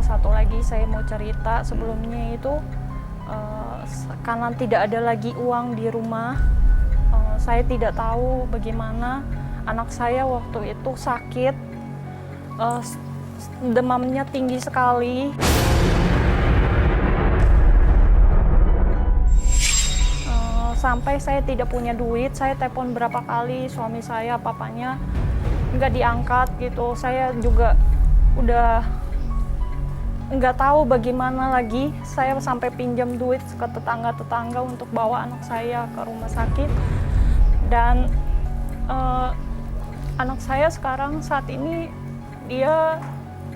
satu lagi saya mau cerita sebelumnya itu karena tidak ada lagi uang di rumah, saya tidak tahu bagaimana anak saya waktu itu sakit, demamnya tinggi sekali. Sampai saya tidak punya duit, saya telepon berapa kali suami saya, papanya nggak diangkat gitu. Saya juga udah nggak tahu bagaimana lagi. Saya sampai pinjam duit ke tetangga-tetangga untuk bawa anak saya ke rumah sakit. Dan anak saya sekarang saat ini dia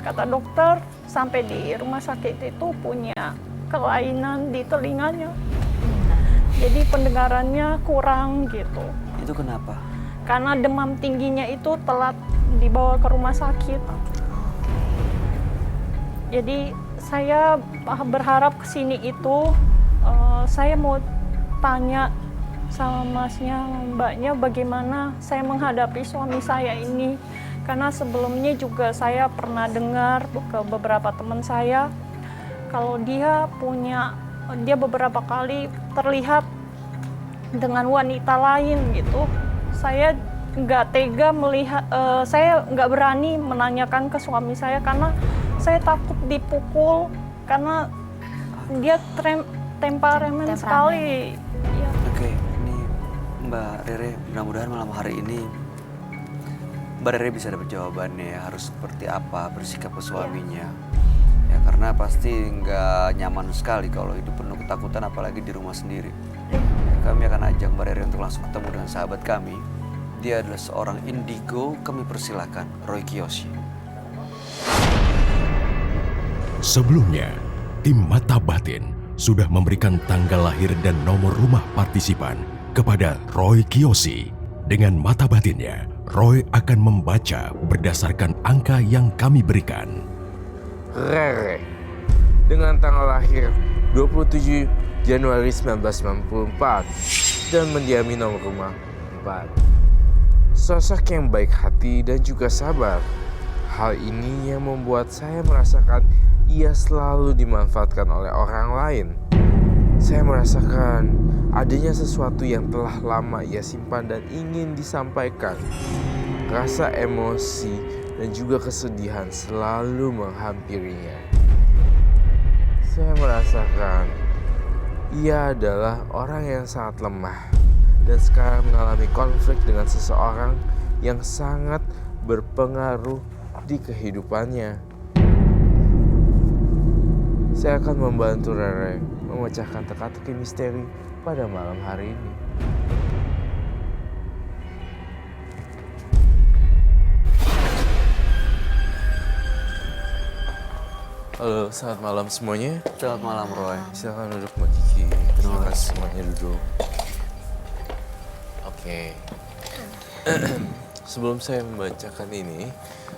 kata dokter sampai di rumah sakit itu punya kelainan di telinganya. Jadi pendengarannya kurang gitu. Itu kenapa? Karena demam tingginya itu telat dibawa ke rumah sakit. Jadi saya berharap kesini itu, saya mau tanya sama masnya, mbaknya bagaimana saya menghadapi suami saya ini. Karena sebelumnya juga saya pernah dengar ke beberapa teman saya, kalau dia beberapa kali terlihat dengan wanita lain gitu. Saya nggak tega melihat, saya nggak berani menanyakan ke suami saya karena saya takut dipukul karena dia temperamen sekali. Ya. Oke, ini Mbak Rere, mudah-mudahan malam hari ini Mbak Rere bisa dapat jawabannya ya, harus seperti apa bersikap ke suaminya. Ya karena pasti nggak nyaman sekali kalau hidup penuh ketakutan apalagi di rumah sendiri. Kami akan ajak Mbak Rere untuk langsung ketemu dengan sahabat kami. Dia adalah seorang indigo, kami persilakan Roy Kiyoshi. Sebelumnya, tim Mata Batin sudah memberikan tanggal lahir dan nomor rumah partisipan kepada Roy Kiyoshi. Dengan mata batinnya, Roy akan membaca berdasarkan angka yang kami berikan. Rere, dengan tanggal lahir 27 Januari 1994 dan mendiami nomor rumah 4. Sosok yang baik hati dan juga sabar. Hal ini yang membuat saya merasakan ia selalu dimanfaatkan oleh orang lain. Saya merasakan adanya sesuatu yang telah lama ia simpan dan ingin disampaikan. Rasa emosi dan juga kesedihan selalu menghampirinya. Saya merasakan ia adalah orang yang sangat lemah dan sekarang mengalami konflik dengan seseorang yang sangat berpengaruh di kehidupannya. Saya akan membantu Rere memecahkan teka-teki misteri pada malam hari ini. Halo, selamat malam semuanya. Selamat malam Roy. Silakan duduk Mbak Kiki. Terima kasih semuanya duduk. Oke. Sebelum saya membacakan ini,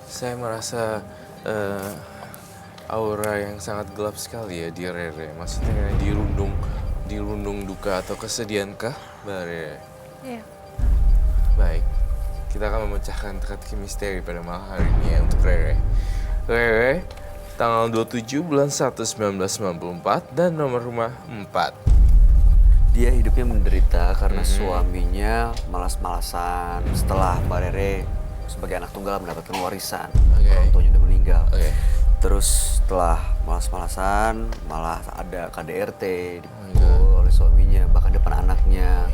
saya merasa aura yang sangat gelap sekali ya di Rere. Maksudnya dirundung duka atau kesedihan kah, Mbak Rere? Iya. Baik, kita akan memecahkan teka-teki misteri pada malam hari ini ya untuk Rere. Rere, tanggal 27 bulan 1 1994 dan nomor rumah 4. Dia hidupnya menderita karena suaminya malas-malasan setelah Mbak Rere sebagai anak tunggal mendapatkan warisan. Orang tuanya udah meninggal. Terus setelah malas-malasan malah ada KDRT dipukul oleh suaminya, bahkan depan anaknya.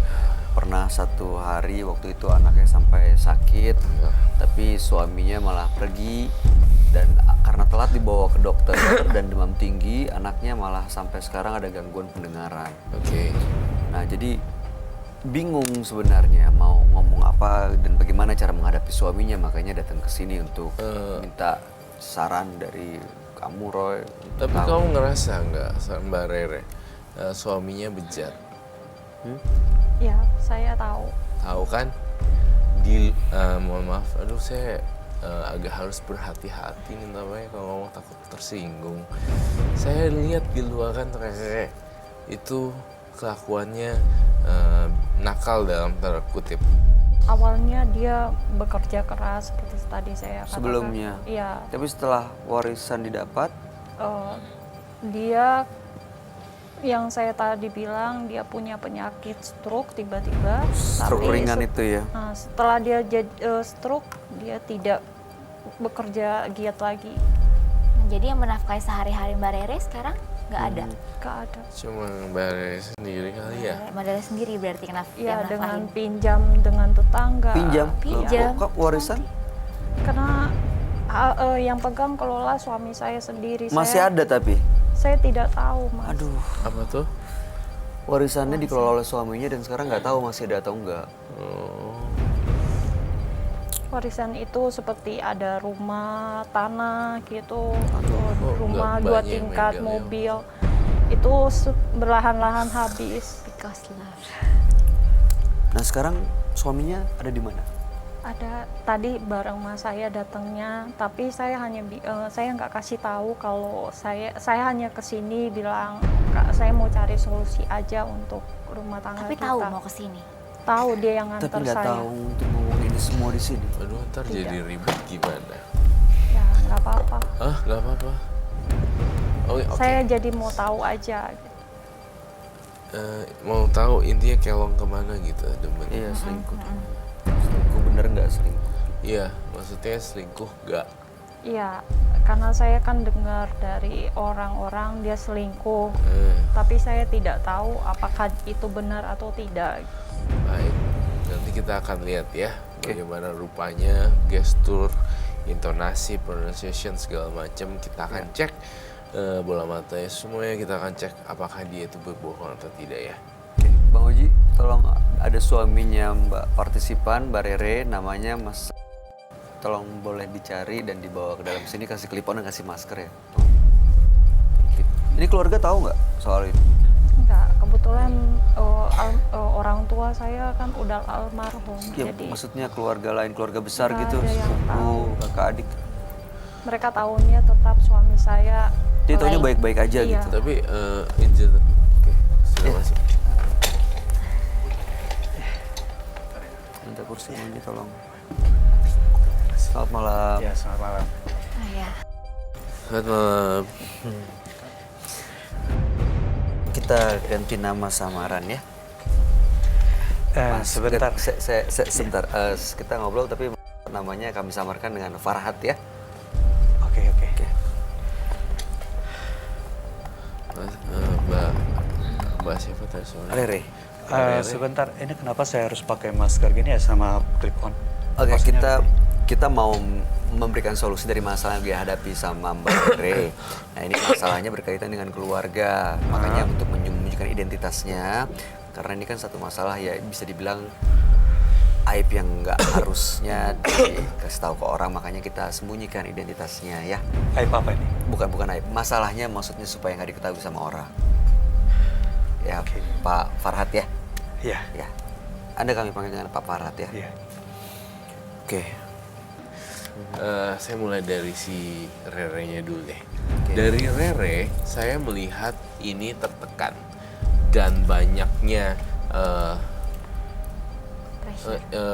Pernah satu hari waktu itu anaknya sampai sakit, tapi suaminya malah pergi dan karena telat dibawa ke dokter dan demam tinggi, anaknya malah sampai sekarang ada gangguan pendengaran. Nah jadi bingung sebenarnya mau ngomong apa dan bagaimana cara menghadapi suaminya, makanya datang ke sini untuk minta saran dari kamu Roy. Tapi kamu ngerasa nggak Mbak Rere suaminya bejat? Ya, saya tahu. Tahu kan? Mohon maaf, aduh saya agak harus berhati-hati nih namanya kalau ngomong takut tersinggung. Saya lihat di luar kan Rere itu kelakuannya nakal dalam tanda kutip. Awalnya dia bekerja keras seperti tadi saya katakan. Sebelumnya? Iya. Tapi setelah warisan didapat, Dia yang saya tadi bilang dia punya penyakit stroke tiba-tiba. Stroke Tapi ringan itu ya? Setelah dia stroke, dia tidak bekerja giat lagi. Jadi yang menafkahi sehari-hari Mbak Rere sekarang nggak ada? Gak ada. Cuma Mbak Rere sendiri kali ya? Mbak Rere sendiri berarti Ya yang dengan nafkahin. pinjam dengan tetangga. Pinjam? Pinjam. Kok warisan? Karena yang pegang kelola suami saya sendiri. Masih ada tapi? Saya tidak tahu, Mas. Aduh, Apa tuh? warisannya dikelola oleh suaminya dan sekarang nggak tahu masih ada atau enggak. Oh. Warisan itu seperti ada rumah, tanah gitu, nggak rumah 2 banyak tingkat, yang mobil. Itu berlahan-lahan habis. Because love. Nah sekarang suaminya ada di mana? Ada tadi bareng mas saya datangnya, tapi saya hanya saya nggak kasih tahu kalau saya hanya kesini bilang Kak, saya mau cari solusi aja untuk rumah tangga Tapi kita. tahu mau kesini. Tahu dia yang Tapi nganter nggak saya. tahu untuk ngomong ini semua di sini. Aduh, ntar jadi ribet gimana? Ya nggak apa-apa. Hah? Nggak apa-apa? Oh, oke. Saya jadi mau tahu aja. Mau tahu intinya kelong kemana gitu, demen. Iya selingkuh. Selingkuh bener nggak selingkuh? Iya, maksudnya selingkuh nggak? Iya, karena saya kan dengar dari orang-orang dia selingkuh, tapi saya tidak tahu apakah itu benar atau tidak. Baik, nanti kita akan lihat ya bagaimana rupanya, gestur, intonasi, pronunciation segala macam. Kita akan cek bola matanya semuanya, kita akan cek apakah dia itu berbohong atau tidak ya. Oke, Bang Oji, tolong ada suaminya Mbak partisipan, Mbak Rere, namanya Mas. Tolong boleh dicari dan dibawa ke dalam sini, kasih clip-on dan kasih masker ya. Ini keluarga tahu nggak soal ini? Enggak, kebetulan orang tua saya kan udah almarhum, Ya, jadi maksudnya keluarga lain, keluarga besar nggak gitu, ada yang sepupu, kakak adik. mereka tahunya tetap suami saya. Dia taunya baik-baik aja Iya. gitu. Tapi izin, oke, sudah masuk. Minta kursi ini tolong. Selamat malam. Ya, selamat malam. Oh ya. Selamat malam. Kita ganti nama samaran ya. Mas, Sebentar. Sebentar. Kita ngobrol tapi namanya kami samarkan dengan Farhat ya. Oke. Mbak siapa tadi soalnya? Rere. Sebentar, ini kenapa saya harus pakai masker gini ya sama clip on? Oke, Maksudnya kita mau memberikan solusi dari masalah yang dihadapi sama Mbak Rere. Nah ini masalahnya berkaitan dengan keluarga, makanya untuk menunjukkan identitasnya, karena ini kan satu masalah ya bisa dibilang aib yang nggak harusnya dikasih tahu ke orang, makanya kita sembunyikan identitasnya ya. Aib apa ini? Bukan aib, masalahnya maksudnya supaya nggak diketahui sama orang. Ya, Oke. Pak Farhat ya. Iya. Ya, Anda kami panggil dengan Pak Farhat ya. Iya. Oke. Saya mulai dari si Rere-nya dulu deh. Oke. Dari Rere, saya melihat ini tertekan dan banyaknya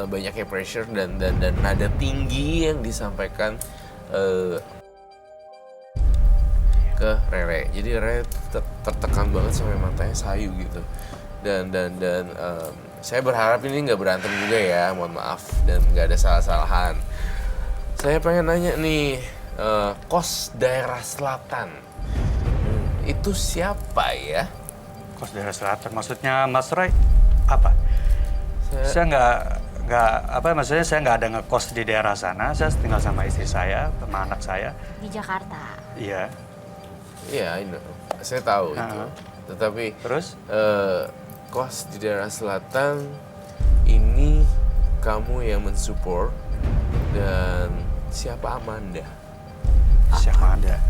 banyaknya pressure dan nada tinggi yang disampaikan ke Rere. Jadi Rere tertekan banget sampai matanya sayu gitu. Dan saya berharap ini nggak berantem juga ya, mohon maaf dan nggak ada salah-salahan. Saya pengen nanya nih, kos daerah selatan itu siapa ya? Kos daerah selatan, maksudnya Mas Roy apa? Saya maksudnya saya nggak ada ngekos di daerah sana. Saya tinggal sama istri saya, sama anak saya. Di Jakarta. Iya. Iya, saya tahu itu. Tetapi Terus? kos di daerah selatan ini kamu yang mensupport dan siapa Amanda? Siapa Anda?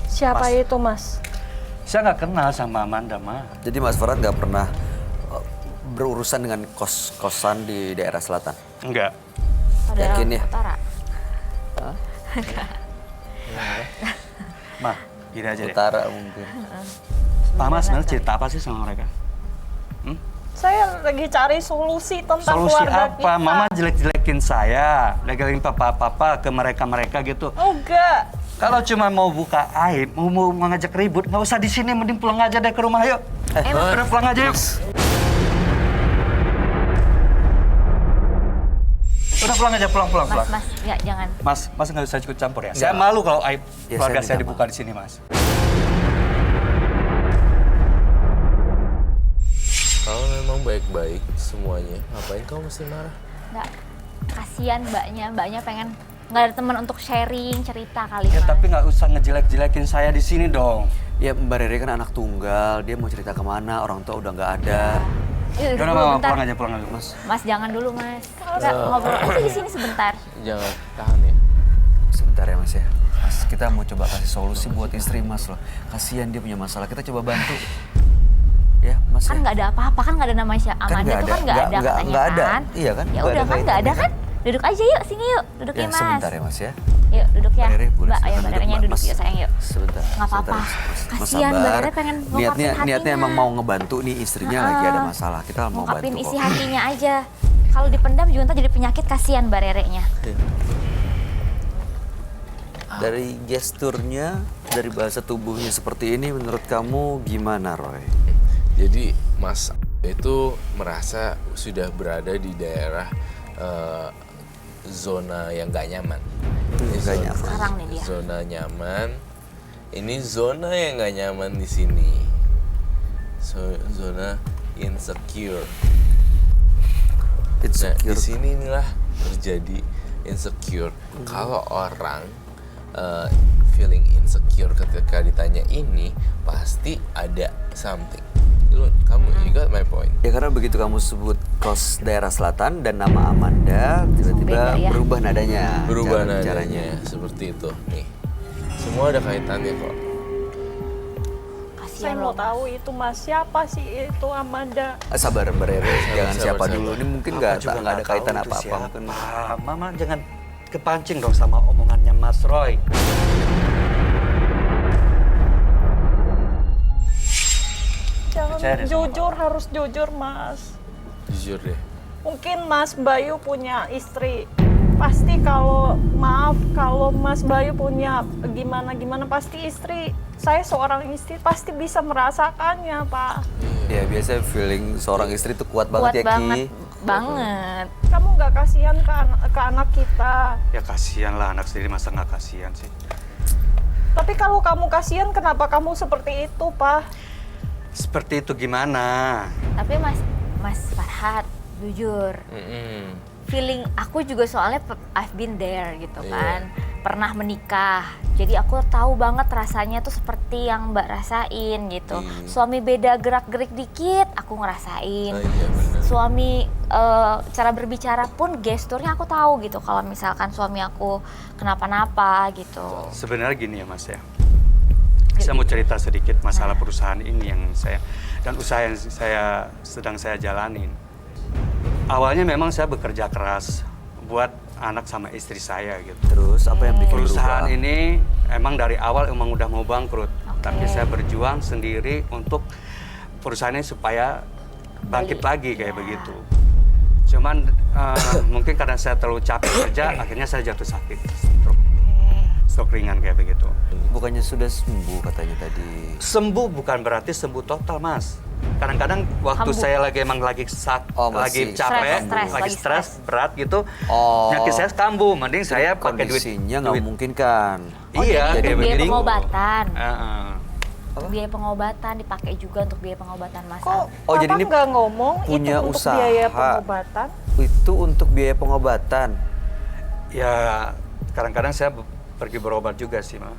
Siapa itu, Mas? Saya nggak kenal sama Amanda, Ma. Jadi Mas Farhat nggak pernah berurusan dengan kos-kosan di daerah selatan? Enggak. Padahal Yakin ya? utara. Ma, gini aja deh. Utara mungkin. Mama sebenarnya cerita apa sih sama mereka? Saya lagi cari solusi tentang Solusi keluarga apa? kita. Mama jelek-jelekin saya, jelek-jelekin papa-papa ke mereka-mereka gitu. Oh, enggak. Kalau cuma mau buka aib, mau ngajak ribut, nggak usah di sini, mending pulang aja deh ke rumah, yuk. Udah pulang aja yuk. Udah pulang aja, pulang. Mas, ya jangan. Mas nggak usah ikut campur ya. Saya malu kalau aib Ya, keluarga saya saya minta dibuka di sini, Mas. Kalau memang baik-baik semuanya, ngapain kamu mesti marah? Nggak, kasihan mbaknya pengen nggak ada teman untuk sharing cerita kali Ya Mas. tapi nggak usah ngejelek-jelekin saya di sini dong. Ya Mbak Rere kan anak tunggal, dia mau cerita kemana, orang tua udah nggak ada. Yuk, Yaudah, dulu Mama, bentar. pulang aja, Mas. Mas jangan dulu Mas. Kita ngobrol aja di sini sebentar. Jangan tahan ya. Sebentar ya Mas ya. Mas, kita mau coba kasih solusi buat istri Mas loh. Kasihan dia punya masalah, kita coba bantu. Ya Mas Kan ya. nggak ada apa-apa kan nggak ada nama Amanda nggak tuh kan nggak ada katanya nggak ada. kan. Iya kan? Ya Nggak udah ada kan nggak ada kaitannya kan. Duduk aja yuk sini yuk duduk Ya ya Mas. sebentar ya Mas ya. Yuk duduk ya. Mbak Rere boleh Mbak, ayo silakan Mbak Rerenya Mbak. duduk Mas. yuk sayang yuk. Sebentar. Nggak apa-apa. sebentar, Mas. Mas Kasihan Mbak sabar. Rere pengen ngungkapin Niatnya hatinya. emang mau ngebantu nih istrinya lagi ada masalah. Kita mau Ngungkapin bantu isi kok. hatinya aja. Kalau dipendam juga ntar jadi penyakit, kasihan Mbak Rerenya. Dari gesturnya, dari bahasa tubuhnya seperti ini menurut kamu gimana Roy? Jadi Mas itu merasa sudah berada di daerah zona yang gak nyaman. Ini Nggak zona- nyaman. Sekarang nih dia. Zona nyaman. Ini zona yang gak nyaman di sini. Zona insecure. Nah, Insecure. di sini inilah terjadi insecure. Kalau orang feeling insecure ketika ditanya ini, pasti ada something. You got my point. Ya karena begitu kamu sebut kos daerah selatan dan nama Amanda, tiba-tiba Beda ya. berubah nadanya. Berubah cara bicaranya. nadanya seperti itu. Nih, semua ada kaitannya kok. Saya Kasihan mau loh. tahu itu Mas, siapa sih itu Amanda? Sabar Mbak Rere, jangan sabar, siapa sabar. dulu. Ini mungkin Papa nggak juga nggak ada nggak kaitan tahu itu apa-apa. siapa. Mungkin Mama jangan kepancing dong sama omongannya Mas Roy. Jangan Percaya deh sama jujur, harus jujur Mas. Jujur deh. Mungkin Mas Bayu punya istri. Pasti kalau Mas Bayu punya gimana pasti istri. Saya seorang istri pasti bisa merasakannya, Pak. ya biasa feeling seorang istri itu kuat banget Kuat ya Ki. banget, banget. Kamu nggak kasihan ke anak kita. Ya kasihan lah anak sendiri, masa nggak kasihan sih? Tapi kalau kamu kasihan, kenapa kamu seperti itu, Pak? Seperti itu gimana? Tapi Mas Farhat, jujur, feeling aku juga soalnya I've been there gitu kan. Pernah menikah. Jadi aku tahu banget rasanya tuh seperti yang Mbak rasain gitu. Suami beda gerak-gerik dikit, aku ngerasain. Oh, iya benar. Suami cara berbicara pun gesturnya aku tahu gitu. Kalau misalkan suami aku kenapa-napa gitu. Sebenarnya gini ya Mas ya. Saya mau cerita sedikit masalah perusahaan ini yang usaha yang sedang saya jalanin. Awalnya memang saya bekerja keras buat anak sama istri saya gitu. Terus apa yang bikin Perusahaan berubah? ini emang dari awal emang udah mau bangkrut. Oke. Tapi saya berjuang sendiri untuk perusahaan ini supaya bangkit lagi kayak begitu. Cuman mungkin karena saya terlalu capek kerja, akhirnya saya jatuh sakit. Stroke ringan kayak begitu. Bukannya sudah sembuh katanya tadi. Sembuh bukan berarti sembuh total, Mas. Kadang-kadang waktu Kambuh. saya lagi emang lagi masih capek, Stres, lagi lagi stres berat gitu, Oh. nyakit saya kambuh. Mending saya pakai duit. Kondisinya nggak memungkinkan. Iya, Jadi kayak biaya begitu. pengobatan. Heeh. Biaya pengobatan dipakai juga untuk biaya pengobatan Mas. Kok Oh, jadi Papa ini nggak ngomong punya itu untuk usaha. biaya pengobatan? Itu untuk biaya pengobatan. Ya kadang-kadang saya pergi berobat juga sih, Ma.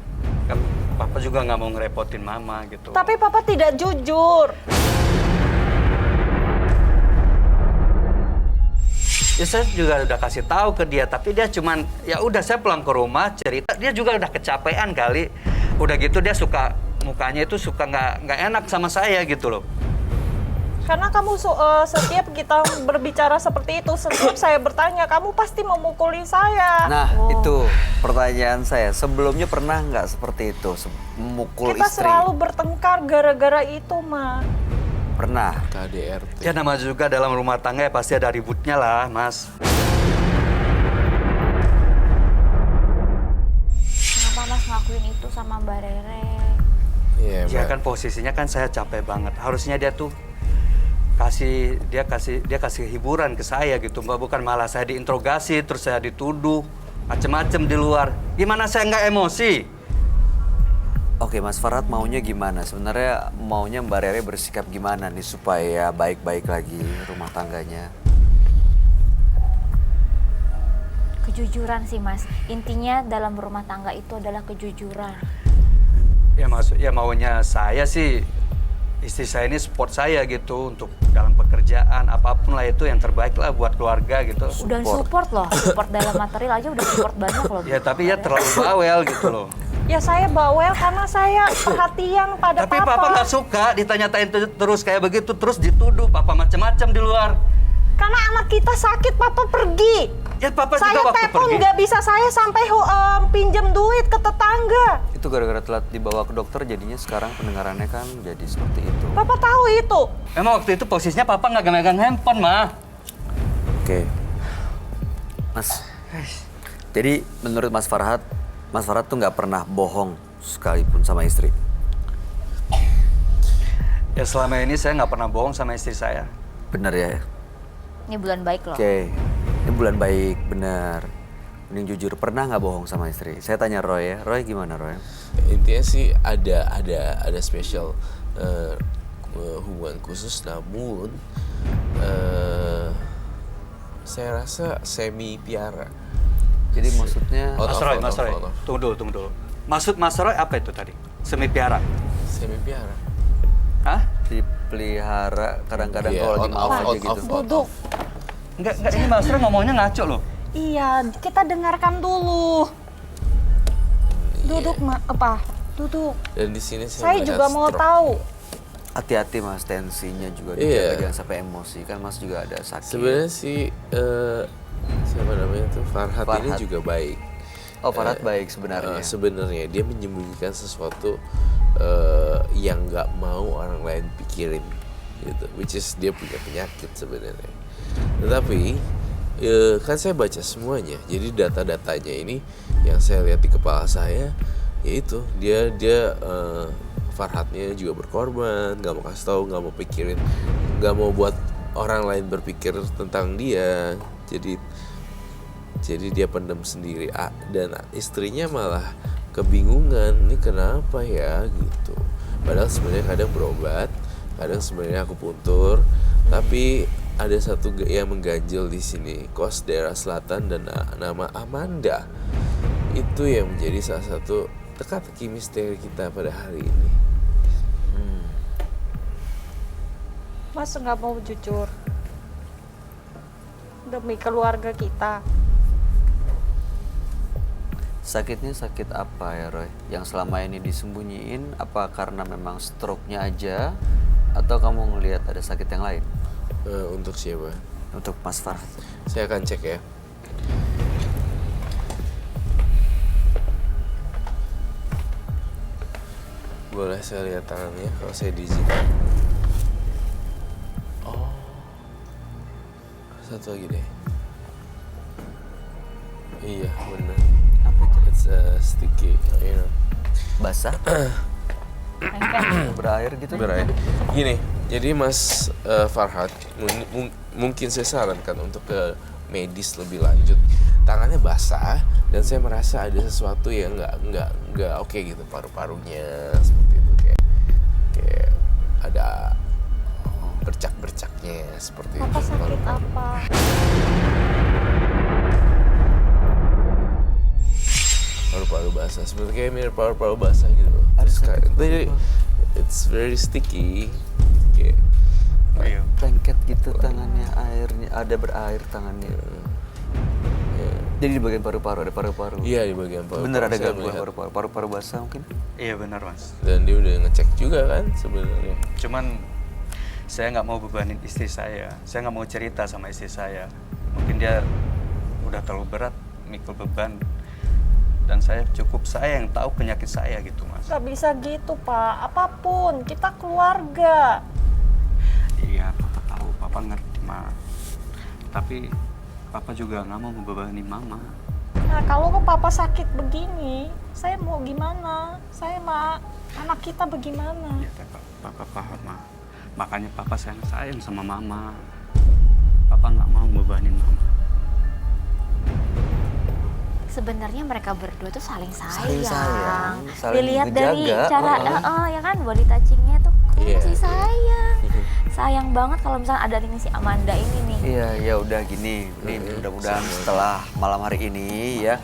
Kan Papa juga nggak mau ngerepotin Mama gitu. Tapi Papa tidak jujur. Ya saya juga udah kasih tahu ke dia, tapi dia cuman ya udah saya pulang ke rumah cerita, dia juga udah kecapean kali. Udah gitu dia suka mukanya itu suka nggak enak sama saya gitu loh. Karena kamu setiap kita berbicara seperti itu, setiap saya bertanya, kamu pasti memukuli saya. Nah, itu pertanyaan saya. Sebelumnya pernah nggak seperti itu? Memukul Kita istri? selalu bertengkar gara-gara itu, Ma. Pernah. KDRT. Ya nama juga dalam rumah tangga ya pasti ada ributnya lah, Mas. Kenapa Mas ngelakuin itu sama Mbak Rere. Iya, Ya Mbak. kan posisinya kan saya capek banget. Harusnya dia tuh dia kasih hiburan ke saya gitu, Mbak. Bukan malah saya diinterogasi terus saya dituduh macem-macem di luar. Gimana saya nggak emosi? Oke, Mas Farhat maunya gimana? Sebenarnya maunya Mbak Rere bersikap gimana nih supaya baik-baik lagi rumah tangganya? Kejujuran sih Mas. Intinya dalam rumah tangga itu adalah kejujuran. Ya maunya saya sih istri saya ini support saya gitu untuk dalam pekerjaan apapun lah itu yang terbaik lah buat keluarga gitu. Udah support loh, support dalam material aja udah support banyak loh. Ya tapi ya terlalu bawel gitu loh. Ya saya bawel karena saya perhatian pada Tapi papa nggak suka ditanya-tanya terus kayak begitu, terus dituduh papa macam-macam di luar. Karena anak kita sakit, papa pergi. Ya papa Saya juga waktu telepon pergi. nggak bisa, saya sampai pinjam duit ke tetangga. Itu gara-gara telat dibawa ke dokter jadinya sekarang pendengarannya kan jadi seperti itu. Papa tahu itu. Emang waktu itu posisinya papa nggak megang handphone, mah. Oke. Mas, jadi menurut Mas Farhat tuh nggak pernah bohong sekalipun sama istri. Ya selama ini saya nggak pernah bohong sama istri saya. Bener ya? Ini bulan baik loh. Oke, ini bulan baik, bener. Mending jujur, pernah nggak bohong sama istri? Saya tanya Roy ya, Roy gimana Roy? Intinya sih ada spesial hubungan khusus, namun saya rasa semi piara. Jadi maksudnya, Oh, Mas maaf, Roy, maaf, Mas Roy, maaf. tunggu dulu. Maksud Mas Roy apa itu tadi? Semi piara? Semi piara. Hah? dipelihara kadang-kadang Iya, kalau lagi on mau off, aja on gitu. off. Duduk. Enggak, ini Mas Roy ngomongnya ngaco loh. Iya, kita dengarkan dulu. Duduk, apa? Duduk. Dan di sini Saya melihat juga mau stroke. tahu. Hati-hati Mas, tensinya juga Iya. dijaga jangan sampai emosi. Kan Mas juga ada sakit. Sebenarnya sih siapa namanya tuh Farhat ini Farhat. juga baik. Oh, Farhat baik sebenarnya. Sebenarnya dia menyembunyikan sesuatu yang nggak mau orang lain pikirin, gitu. Which is dia punya penyakit sebenarnya. Tetapi kan saya baca semuanya. Jadi data-datanya ini yang saya lihat di kepala saya, yaitu dia Farhatnya juga berkorban, nggak mau kasih tahu, nggak mau pikirin, nggak mau buat orang lain berpikir tentang dia. Jadi dia pendam sendiri, dan istrinya malah kebingungan, ini kenapa ya gitu. Padahal sebenarnya kadang berobat, kadang sebenarnya aku puntur, tapi ada satu yang mengganjel di sini, kos daerah selatan dan nama Amanda. Itu yang menjadi salah satu teka-teki misteri kita pada hari ini. Mas nggak mau jujur demi keluarga kita. Sakitnya sakit apa ya Roy? Yang selama ini disembunyiin apa karena memang stroke-nya aja atau kamu ngelihat ada sakit yang lain? Untuk siapa? Untuk Mas Farhat. Saya akan cek ya. Boleh saya lihat tangannya kalau saya diizinkan? Oh, satu lagi deh. Iya benar. Apa itu? It's sticky, you know. Basah? Berair gitu? Berair. Gini, jadi Mas Farhat, mungkin saya sarankan untuk ke medis lebih lanjut. Tangannya basah dan saya merasa ada sesuatu yang nggak oke gitu, paru-parunya seperti itu, kayak ada bercak-bercaknya seperti Apa itu. sakit apa? Paru-paru basah, seperti kayak mirip paru-paru basah gitu. Terus jadi it's very sticky. Kayak Iya. Lengket gitu tangannya, airnya ada berair tangannya. Jadi di bagian paru-paru ada paru-paru. iya di bagian paru-paru. Bener ada saya gangguan melihat. paru-paru, paru-paru basah mungkin? Iya benar Mas. Dan dia udah ngecek juga kan sebenarnya. Cuman saya nggak mau bebanin istri saya. Saya nggak mau cerita sama istri saya. Mungkin dia udah terlalu berat mikul beban. Dan saya yang tahu penyakit saya gitu Mas. Gak bisa gitu Pak, apapun, kita keluarga. Iya, Papa tahu, Papa ngerti, Ma. Tapi Papa juga nggak mau membebani Mama. Nah, kalau papa sakit begini, saya mau gimana? Saya sama anak kita bagaimana? Ya, papa paham, Ma. Makanya papa sayang sama mama. Papa nggak mau bebanin mama. Sebenarnya mereka berdua tuh saling Saling sayang, sayang. saling Dilihat dari ngejaga, cara, heeh. ya kan, body touchingnya tuh Iya, masih iya. sayang. Sayang banget kalau misalnya ada ini si Amanda ini nih. Iya, ya udah gini. Mudah-mudahan setelah malam hari ini ya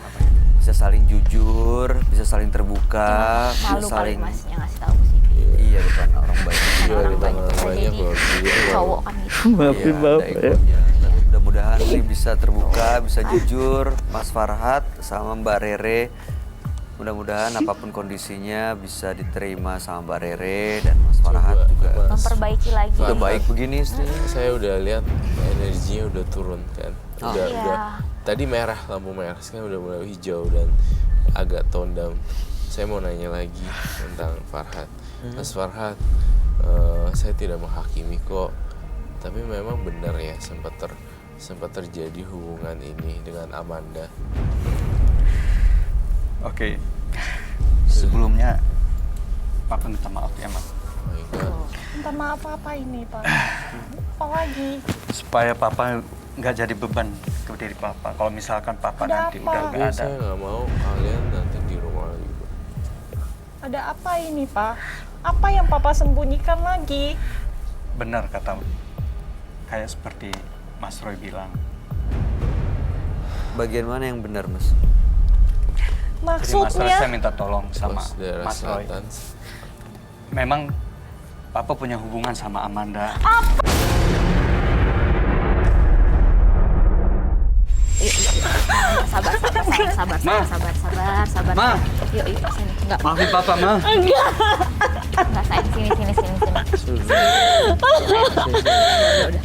bisa saling jujur, bisa saling terbuka, bisa Malu kali saling masnya ngasih tahu sih. iya depan orang banyak. Iya, Orang kita banyak bisa banyak jadi loh, gitu. cowok kan gitu. Maafin bapak ya. Tapi mudah-mudahan ini bisa terbuka, bisa jujur, Mas Farhat sama Mbak Rere. Mudah-mudahan apapun kondisinya bisa diterima sama Mbak Rere dan Mas Farhat juga. Memperbaiki lagi. Udah baik begini istrinya. Saya udah lihat energinya udah turun kan. Oh. Udah, Iya. udah. Tadi merah, lampu merah, sekarang udah mulai hijau dan agak tone down. Saya mau nanya lagi tentang Farhat. Mas Farhat, saya tidak menghakimi kok. Tapi memang benar ya sempat terjadi hubungan ini dengan Amanda. Oke. Sebelumnya papa minta maaf ya, Ma. Oh my God. Minta maaf apa ini, Pak? Apa lagi? Supaya papa nggak jadi beban ke diri papa. Kalau misalkan papa Ada nanti apa? udah Tapi nggak ada. saya nggak mau kalian nanti di rumah juga. Ada apa ini, Pak? Apa yang papa sembunyikan lagi? Benar kata kayak seperti Mas Roy bilang. Bagian mana yang benar, Mas? Jadi Mas Roy Maksudnya? saya minta tolong sama Bos daerah Mas Roy. selatan. Memang papa punya hubungan sama Amanda. Sabar, sayang, sabar. Ma. Yuk, sini. Enggak, Maafin papa, Ma. enggak sayang, sini.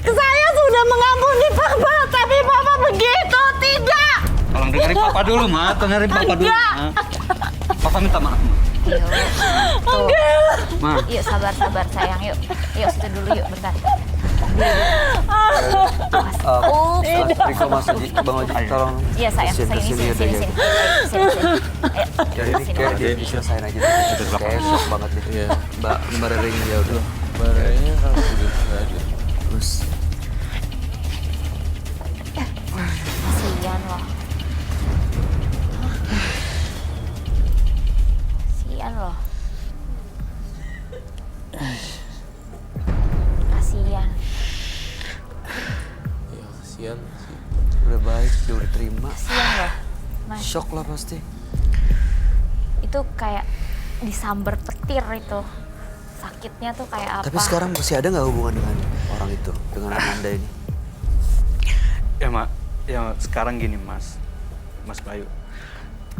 Saya sudah mengampuni papa, tapi papa begitu. Tidak! Tolong dengerin papa dulu, Ma. Dengerin papa dulu, Ma. Papa minta maaf, Ma. Yuk. Tuh. Ma. Yuk, sabar, sayang. Yuk, situ dulu yuk, bentar. Mas Riko, Mas Oji, Bang Oji, tolong. Iya, sayang. kesini Sini. aja ya. Ayo, Ya ini sini. kayak dia diselesain aja deh. Kayak shock banget deh. Iya. Mbak Rere ya udah. Barangnya kan udah nggak ada. Terus Kasian loh. Kasian. Ya kasihan sih. udah baik, dia udah terima. Kasian loh, Mas. Shock lah pasti. Itu kayak disambar petir itu. Sakitnya tuh kayak apa? Tapi sekarang masih ada nggak hubungan dengan orang itu, dengan Amanda ini? Ya, Mak. Ya, sekarang gini, Mas Bayu.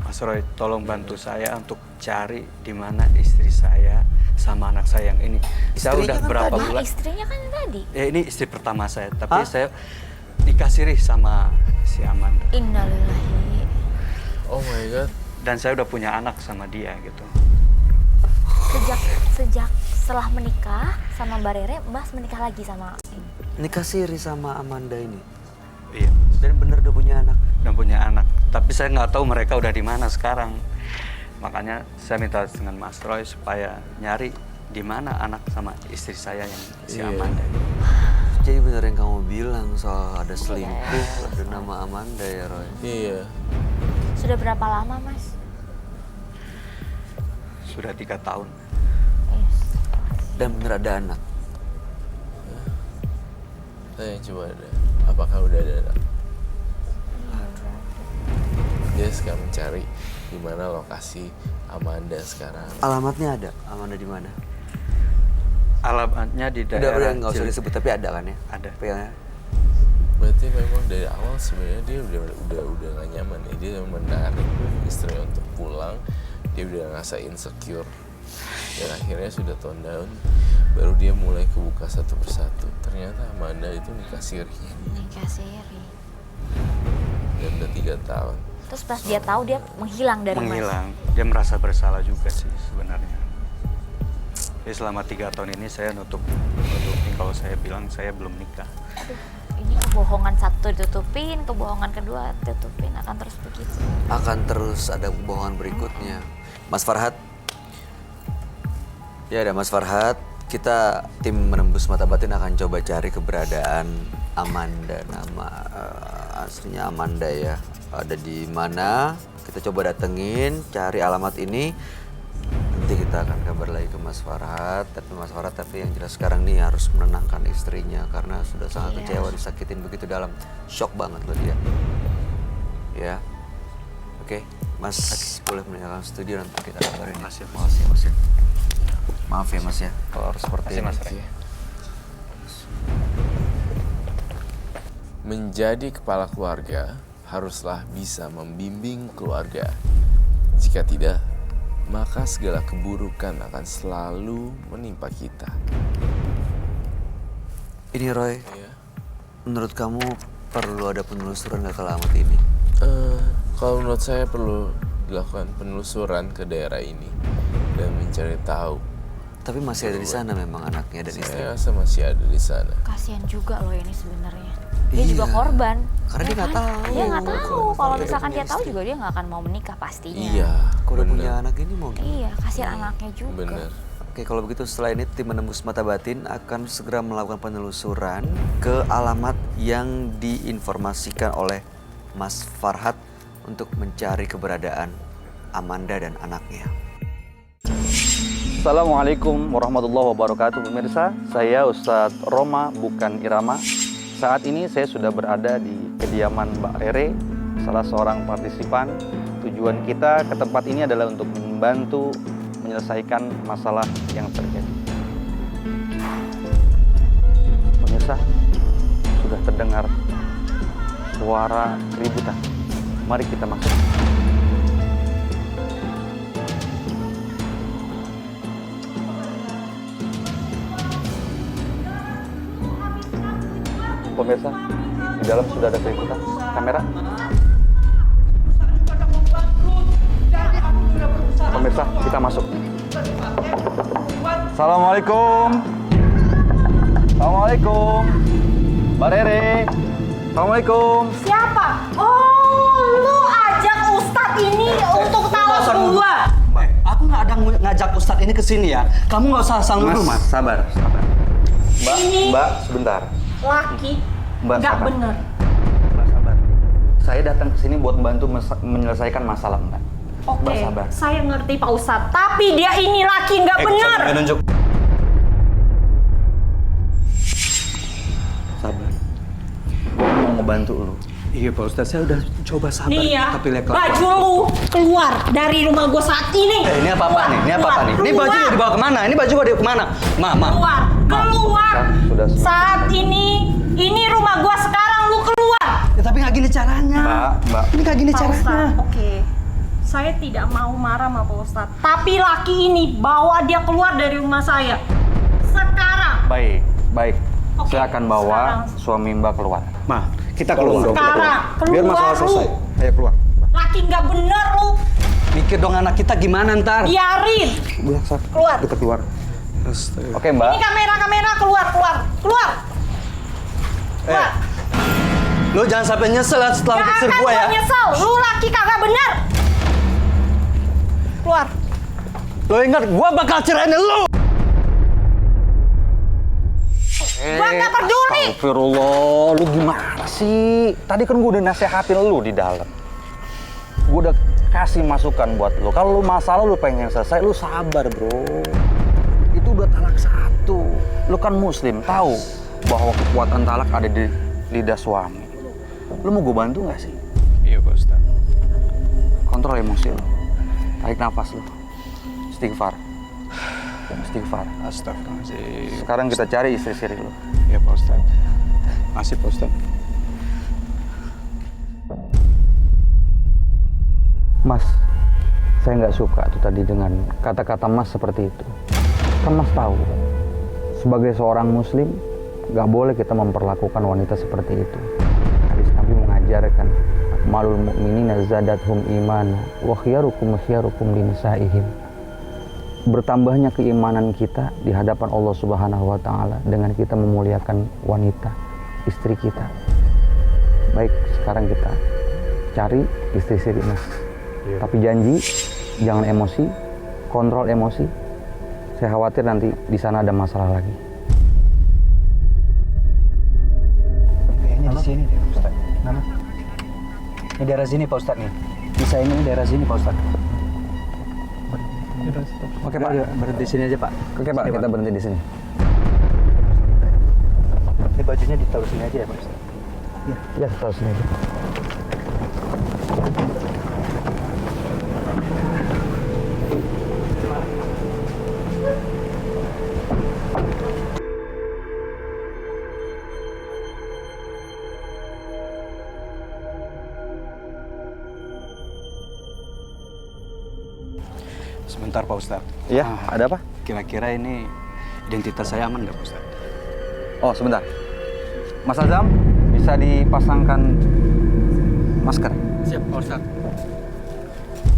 Mas Roy, tolong bantu saya untuk cari di mana istri saya sama anak saya yang ini. Saya Istrinya udah kan berapa tadi. bulan? Istrinya kan tadi. Ya, ini istri pertama saya, tapi Hah? saya dikasih sama si Amanda. Innalillahi. Oh my god. Dan saya udah punya anak sama dia gitu. Sejak setelah menikah sama Mbak Rere, Mas menikah lagi sama ini. Nikah siri sama Amanda ini. Iya, Dan bener udah punya anak. udah punya anak. Tapi saya nggak tahu mereka udah di mana sekarang. Makanya saya minta dengan Mas Roy supaya nyari di mana anak sama istri saya yang si Iya. Amanda. Jadi bener yang kamu bilang soal ada selingkuh, ada nama Amanda ya Roy. Iya. Sudah berapa lama, Mas? Sudah 3 tahun. Dan bener ada anak. Saya coba ada. Apakah udah ada anak? Dia sekarang mencari di mana lokasi Amanda sekarang. Alamatnya ada. Amanda di mana? Alamatnya di Udah daerah nggak usah Ciledug. disebut tapi ada kan ya? Ada. Pegangnya. Berarti memang dari awal sebenarnya dia udah gak nyaman ya. Dia menarik istrinya untuk pulang. Dia udah ngerasa insecure. Dan akhirnya sudah tone down. Baru dia mulai kebuka satu persatu. Ternyata Amanda itu nikah sirinya dia. Nikah siri. Dan udah 3 tahun. Terus pas dia tahu dia menghilang dari Mas. Menghilang. Dia merasa bersalah juga sih sebenarnya. Jadi selama 3 tahun ini saya nutupin kalau saya bilang saya belum nikah. Aduh, ini kebohongan satu ditutupin, kebohongan kedua ditutupin, akan terus begitu. Akan terus ada kebohongan berikutnya. Mas Farhad. Ya ada Mas Farhad. Kita tim Menembus Mata Batin akan coba cari keberadaan Amanda. Nama aslinya Amanda ya. Ada di mana? Kita coba datengin, cari alamat ini. Nanti kita akan kabar lagi ke Mas Farhad. Tapi yang jelas sekarang nih harus menenangkan istrinya karena sudah sangat kecewa, disakitin begitu dalam. Shock banget loh dia. Ya. Oke, Mas boleh meninggalkan studio, nanti kita kabarin. Makasih, Mas ya. Maaf ya Mas ya, kalau harus seperti ini. Mas. Menjadi kepala keluarga haruslah bisa membimbing keluarga. Jika tidak, maka segala keburukan akan selalu menimpa kita. Ini Roy, Ya. menurut kamu perlu ada penelusuran nggak ke alamat ini? Kalau menurut saya perlu dilakukan penelusuran ke daerah ini dan mencari tahu. Tapi masih ada di sana memang anaknya dan istri. Saya rasa masih ada di sana. Kasihan juga loh ini sebenarnya. Dia Iya. juga korban. Karena dia nggak tahu. Dia nggak tahu. Kalau misalkan dia tahu juga dia nggak akan mau menikah pastinya. Iya, Kalau udah bener. punya anak ini mau gimana? Iya, kasihan anaknya juga. Bener. Oke, kalau begitu setelah ini tim Menembus Mata Batin akan segera melakukan penelusuran ke alamat yang diinformasikan oleh Mas Farhad untuk mencari keberadaan Amanda dan anaknya. Assalamualaikum warahmatullahi wabarakatuh pemirsa. Saya Ustadz Roma bukan Irama. Saat ini saya sudah berada di kediaman Mbak Rere, salah seorang partisipan. Tujuan kita ke tempat ini adalah untuk membantu menyelesaikan masalah yang terjadi. Pemirsa, sudah terdengar suara keributan. Mari kita masuk. Pemirsa, di dalam sudah ada keributan. Kamera. Pemirsa, kita masuk. Assalamualaikum. Assalamualaikum. Mbak Rere. Assalamualaikum. Siapa? Oh, lu ajak Ustadz ini untuk tahu gua. Aku nggak ada ngajak Ustadz ini ke sini ya. Kamu nggak usah asal nuduh, Mas. Sabar. Mbak, Ini- Mbak, sebentar. Laki, Mbak, nggak sabar. bener. Mbak, sabar. Saya datang ke sini buat bantu menyelesaikan masalah, Mbak. Oke, Mbak, sabar. saya ngerti Pak Ustadz. Tapi dia ini laki nggak bener. Nunjuk. Sabar. Gua mau ngebantu lu. Iya Pak Ustadz, saya udah coba sabar. Nih ya, Tapi lihat baju lu keluar dari rumah gua saat ini. ini apa-apa nih? Ini apa-apa nih? Ini baju Keluar. mau dibawa kemana? Ini baju mau dibawa kemana? Mama. Keluar. Sudah. Saat ini rumah gua sekarang, lu keluar. Ya, tapi nggak gini caranya. Mbak. Ini nggak gini Pak caranya. Ustadz, oke. Saya tidak mau marah sama Pak Ustadz. Tapi laki ini bawa dia keluar dari rumah saya. Sekarang. Baik. Oke, Saya akan bawa sekarang. suami Mbak keluar. Ma, kita keluar. Sekarang. Biar masalah Keluar lu. selesai. Ayo keluar. Laki nggak bener lu. Mikir dong anak kita gimana ntar. Biarin. Keluar. Kita keluar. Astaga. Oke, Mbak. Ini kamera keluar. Lo jangan sampai nyesel setelah Gak naksir akan gua ya. gua nyesel. Lu laki kagak bener. Keluar. Lo ingat gua bakal cerain lo. Gua nggak peduli. Astagfirullah, lu gimana sih? Tadi kan gue udah nasehatin lu di dalam. Gue udah kasih masukan buat lu. Kalau lu masalah lu pengen selesai, lu sabar bro. Itu udah talak 1. Lu kan muslim, tahu bahwa kekuatan talak ada di lidah suami. Lu mau gue bantu nggak sih? Iya Pak Ustadz. Kontrol emosi lu. Tarik nafas lu. Istighfar. Astagfirullahaladzim. Sekarang kita cari istri siri lu. Iya Pak Ustadz. Masih Pak Ustadz. Mas, saya nggak suka tuh tadi dengan kata-kata Mas seperti itu. Kan Mas tahu, sebagai seorang Muslim, nggak boleh kita memperlakukan wanita seperti itu. Hadis Nabi mengajarkan, "Malul mu'minina zadathum imana, wa khiyarukum linisa'ihim." Bertambahnya keimanan kita di hadapan Allah Subhanahu wa Ta'ala dengan kita memuliakan wanita, istri kita. Baik, sekarang kita cari istri Siri, Mas. Tapi janji, jangan emosi, kontrol emosi. Saya khawatir nanti di sana ada masalah lagi. Kayaknya di sini deh, Pak Ustadz. Nama? Ini daerah sini, Pak Ustadz nih. Bisa ini daerah sini, Pak Ustadz. Oke, Pak. Berhenti sini aja, Pak. Oke, Pak, kita berhenti di sini. Ini bajunya ditaruh sini aja ya, Pak Ustadz. Ya, taruh sini aja. Sebentar Pak Ustadz. Iya, ada apa? Kira-kira ini identitas saya aman nggak Pak Ustadz? Oh, sebentar. Mas Azam, bisa dipasangkan masker. Siap Pak Ustadz.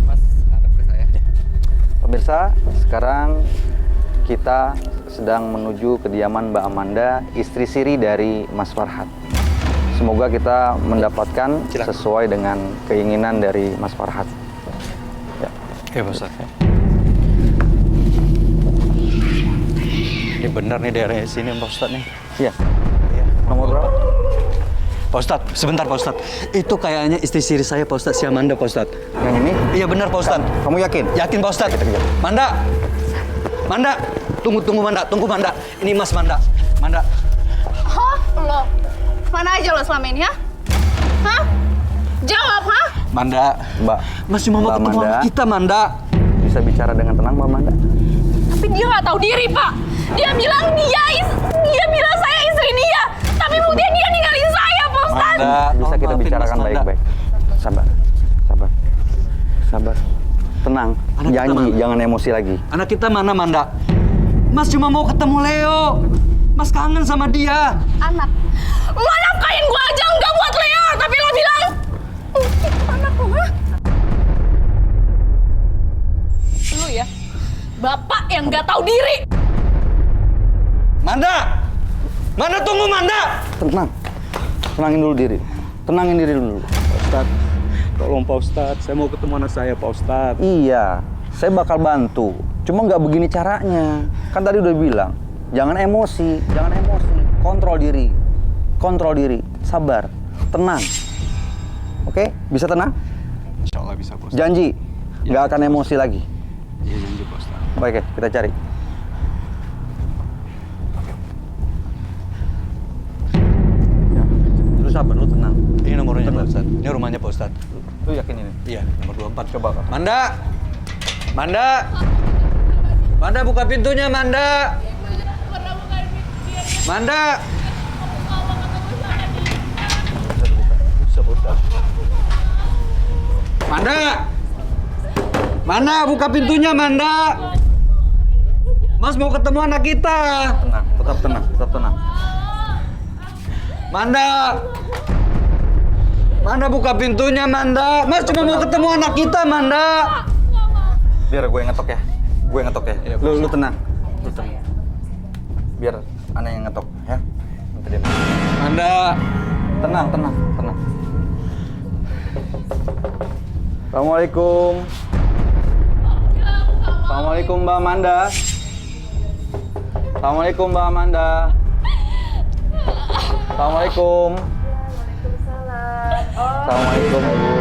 Mas, hadap ke saya. Pemirsa, sekarang kita sedang menuju kediaman Mbak Amanda, istri Siri dari Mas Farhat. Semoga kita mendapatkan sesuai dengan keinginan dari Mas Farhat. Ya. Oke Pak Ustadz. Ini benar nih daerah sini Pak Ustadz nih. Iya. Nomor berapa? Pak Ustadz, sebentar Pak Ustadz. Itu kayaknya istri Siri saya Pak Ustadz, si Amanda Pak Ustadz. Yang ini? Iya benar Pak Ustadz. Kamu yakin? Yakin Pak Ustadz. Kita kejar. Manda! Manda! Tunggu Manda, tunggu Manda. Ini Mas Manda. Manda. Hah? Lo? Mana aja lo selama ini, ha? Hah? Jawab, ha? Manda. Mbak. Mas cuma mau Mbak ketemu Manda. sama kita, Manda. Bisa bicara dengan tenang, Mbak Amanda? Tapi dia nggak tahu diri, Pak. Dia bilang dia bilang saya istri dia. Tapi kemudian dia ninggalin saya, Pak Ustadz. Manda, Bisa kita maafin bicarakan Mas Manda. baik-baik. Sabar. Sabar. Sabar. Tenang. Anak kita Janji, mana? jangan emosi lagi. Anak kita mana, Manda? Mas cuma mau ketemu Leo. Mas kangen sama dia. Anak. Lo nafkain gua aja nggak buat Leo. Tapi lo bilang, itu anak lo, ha? Lu ya, bapak yang nggak tahu diri. Manda! Manda, tunggu Manda! Tenang. Tenangin dulu diri. Tenangin diri dulu. Pak Ustadz, tolong Pak Ustadz, saya mau ketemu anak saya Pak Ustadz. Iya, saya bakal bantu. Cuma nggak begini caranya. Kan tadi udah bilang, jangan emosi, kontrol diri, sabar, tenang. Oke, bisa tenang? Insya Allah bisa Pak Ustadz. Janji, nggak akan emosi lagi. Iya janji Pak Ustadz. Baik ya, kita cari. Ya, lu sabar, lu tenang. Ini nomornya Pak Ustadz. Ini rumahnya Pak Ustadz. Lu yakin ini? Iya, nomor 24. Coba, Kak. Manda! Manda! Manda, buka pintunya, Manda! Manda! Manda! Manda, buka pintunya, Manda! Mas mau ketemu anak kita! Tenang, tetap tenang. Manda! Manda, buka pintunya, Manda! Mas cuma mau ketemu anak kita, Manda! Biar gue yang ngetok ya. Iya, Lu tenang. Biar Ana yang ngetok ya. Nanti dia Manda! tenang. Assalamualaikum. Assalamualaikum Mbak Amanda. Assalamualaikum Mbak Amanda. Assalamualaikum. Assalamualaikum Ibu.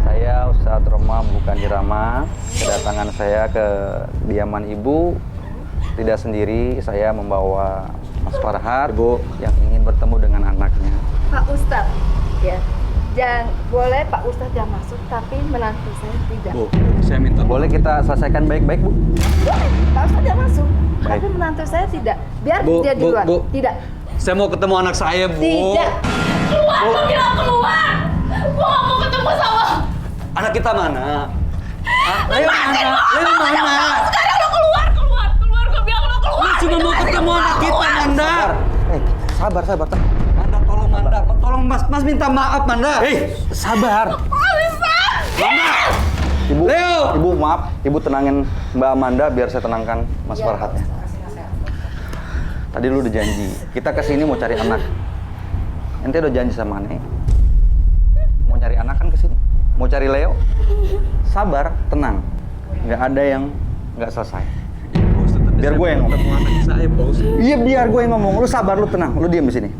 Saya Ustadz Roma bukan Irama. Kedatangan saya ke kediaman Ibu tidak sendiri. Saya membawa Mas Farhat, Bu, yang ingin bertemu dengan anaknya. Pak Ustadz, ya. Jangan boleh Pak Ustadz yang masuk, tapi menantu saya tidak. Bu, saya minta Boleh kita selesaikan baik-baik, Bu? Boleh, Pak Ustadz yang masuk, Baik. tapi menantu saya tidak. Biar Bu, dia di Bu, luar. Bu. Tidak. Saya mau ketemu anak saya, Bu. Tidak. Keluar, gue bilang keluar. Gue nggak mau ketemu sama. Anak kita mana? Leo mana? Sekarang lo keluar. Gue bilang lo keluar. Mas cuma mau ketemu anak kita, Manda. Sabar. Manda, tolong Manda. Tolong Mas minta maaf, Manda. Sabar. Manda. Ibu, Leo. Ibu maaf, Ibu tenangin Mbak Amanda biar saya tenangkan Mas Farhat ya. Tadi lu udah janji, kita kesini mau cari anak. Ente udah janji sama Ane. Mau nyari anak kan kesini. Mau cari Leo. Sabar, tenang. Nggak ada yang nggak selesai. Biar gue yang ngomong. Iya, biar gue yang ngomong. Lu sabar, lu tenang. Lu diam di sini.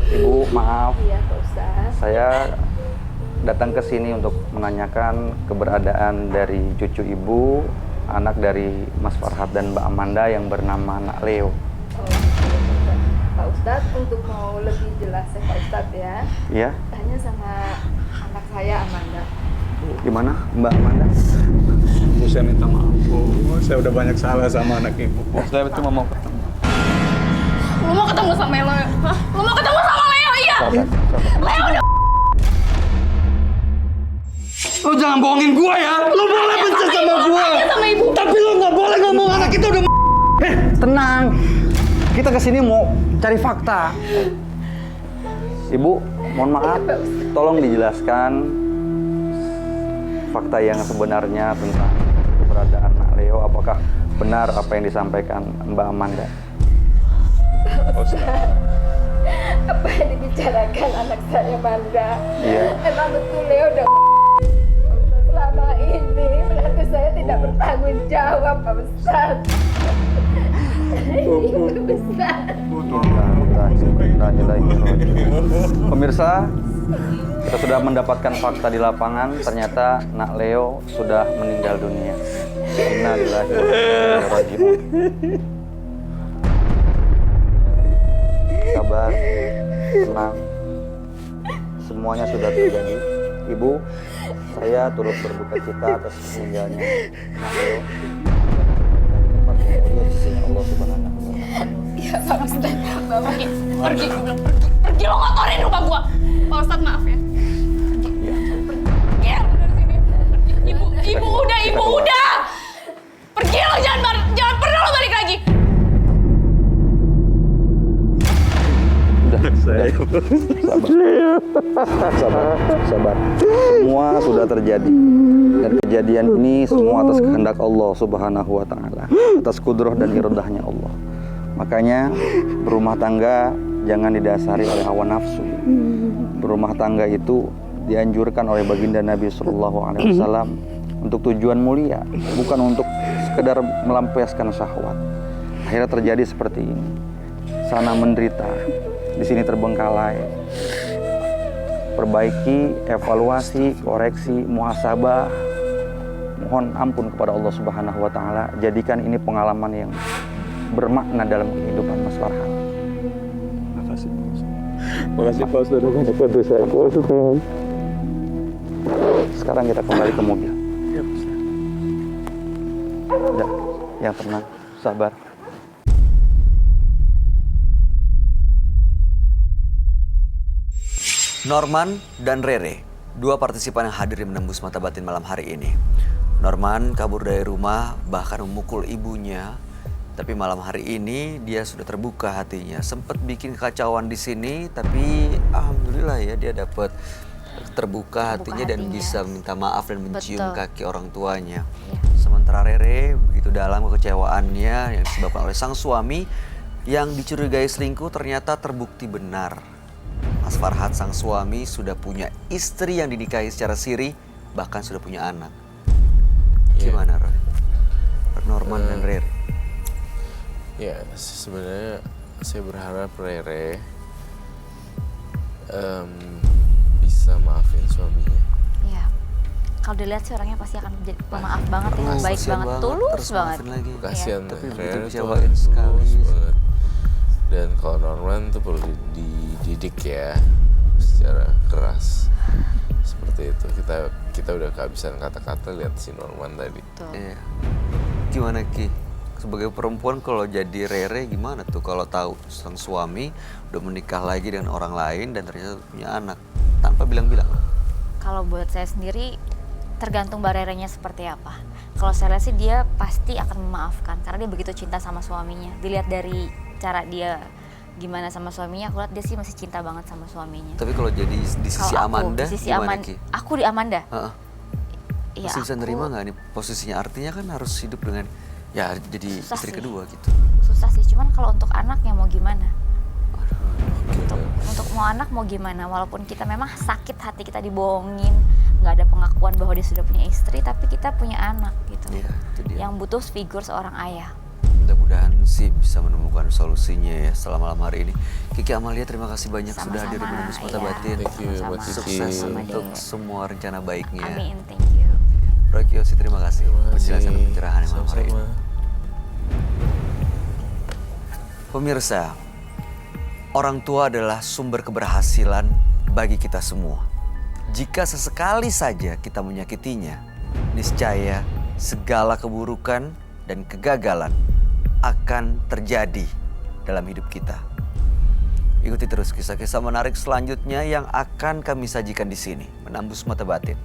Ibu, maaf. Iya, Pak Ustadz. Saya datang ke sini untuk menanyakan keberadaan dari cucu ibu, anak dari Mas Farhat dan Mbak Amanda yang bernama Nak Leo. Oh, Pak Ustadz, untuk mau lebih jelas ya Pak Ustadz ya, Iya? tanya sama anak saya Amanda. Gimana, Mbak Amanda? Bu, saya minta maaf, Bu. Saya udah banyak salah sama anak Ibu. Saya cuma mau ketemu. Lu mau ketemu sama Leo? Hah? Lu mau ketemu sama Leo? Iya. Leo udah. Lo jangan bohongin gua ya. Lo boleh benci sama gua. Sama ibu. Tapi lo nggak boleh ngomong anak itu udah. Tenang. Kita kesini mau cari fakta. Ibu, mohon maaf. Tolong dijelaskan fakta yang sebenarnya tentang keberadaan Nak Leo. Apakah benar apa yang disampaikan Mbak Amanda? Apa yang dibicarakan anak saya Amanda? Iya. Emang betul Leo udah selama ini menantu saya tidak bertanggung jawab Pak Ustadz. Itu besar. Pemirsa, kita sudah mendapatkan fakta di lapangan. Ternyata Nak Leo sudah meninggal dunia. Innalillahi wa inna ilaihi raji'un. Sabar, tenang. Semuanya sudah terjadi. Ibu, saya turut berduka cita atas meninggalnya Nak Leo. Di sisi Allah Subhanahu wa Ta'ala. Iya, Pak Ustadz. Pergi, pergi, gue bilang pergi. Pergi, lo ngotorin rumah gua. Pak Ustadz, maaf ya. Iya. Pergi dari sini. Ibu udah. Pergi lo, jangan pernah lo balik lagi. Sabar. Semua sudah terjadi. Dan kejadian ini semua atas kehendak Allah Subhanahu wa Ta'ala. Atas kudrah dan iradahnya Allah. Makanya berumah tangga jangan didasari oleh hawa nafsu. Berumah tangga itu dianjurkan oleh baginda Nabi Sallallahu Alaihi Wasallam untuk tujuan mulia, bukan untuk sekedar melampiaskan syahwat. Akhirnya terjadi seperti ini. Sana menderita, di sini terbengkalai. Perbaiki, evaluasi, koreksi, muhasabah. Mohon ampun kepada Allah Subhanahu wa Ta'ala. Jadikan ini pengalaman yang bermakna dalam kehidupan Mas Farhat. Makasih, Pak Ustadz. Makasih, Pak Ustadz. Sekarang kita kembali ke mobil. Iya, Pak Ustadz. Udah, yang tenang, sabar. Norman dan Rere, dua partisipan yang hadir menembus mata batin malam hari ini. Norman kabur dari rumah, bahkan memukul ibunya. Tapi malam hari ini dia sudah terbuka hatinya. Sempat bikin kekacauan di sini, tapi alhamdulillah ya dia dapat terbuka hatinya dan bisa minta maaf dan mencium kaki orang tuanya. Sementara Rere begitu dalam kekecewaannya yang disebabkan oleh sang suami yang dicurigai selingkuh ternyata terbukti benar. Mas Farhat sang suami sudah punya istri yang dinikahi secara siri, bahkan sudah punya anak. Gimana Roy? Norman dan Rere? Ya sebenarnya saya berharap Rere bisa maafin suaminya. Iya. Kalau dilihat sih orangnya pasti akan jadi pemaaf banget ya, baik banget, tulus banget. Kasihan Tapi Rere begitu tuh kecewain sekali. tulus banget. Dan kalau Norman tuh perlu dididik ya secara keras. Seperti itu. Kita udah kehabisan kata-kata lihat si Norman tadi. Iya. Gimana Ki? Sebagai perempuan kalau jadi Rere gimana tuh kalau tahu sang suami udah menikah lagi dengan orang lain dan ternyata punya anak tanpa bilang-bilang? Kalau buat saya sendiri tergantung Mbak Rerenya seperti apa. Kalau saya lihat sih dia pasti akan memaafkan karena dia begitu cinta sama suaminya. Dilihat dari cara dia gimana sama suaminya, aku lihat dia sih masih cinta banget sama suaminya. Tapi kalau jadi di sisi Amanda, di sisi gimana Ki? aku di Amanda. Ya, masih bisa nerima nggak nih posisinya? Artinya kan harus hidup dengan ya jadi istri kedua gitu. Susah sih, cuman kalau untuk anak ya mau gimana? Untuk mau anak mau gimana, walaupun kita memang sakit hati kita dibohongin, nggak ada pengakuan bahwa dia sudah punya istri, tapi kita punya anak gitu. Iya, itu dia. Yang butuh figur seorang ayah. Mudah-mudahan sih bisa menemukan solusinya ya setelah malam hari ini. Kiki Amalia, terima kasih banyak sudah hadir di Menembus Mata iya. Batin. Thank you buat Kiki. Sukses Sama untuk Dek. semua rencana baiknya. Amin, thank you. Roy Kiyoshi, terima kasih Terima kasih. penjelasan dan pencerahan malam hari ini. Sama-sama. Pemirsa, orang tua adalah sumber keberhasilan bagi kita semua. Jika sesekali saja kita menyakitinya, niscaya segala keburukan dan kegagalan akan terjadi dalam hidup kita. Ikuti terus kisah-kisah menarik selanjutnya yang akan kami sajikan di sini, Menembus Mata Batin.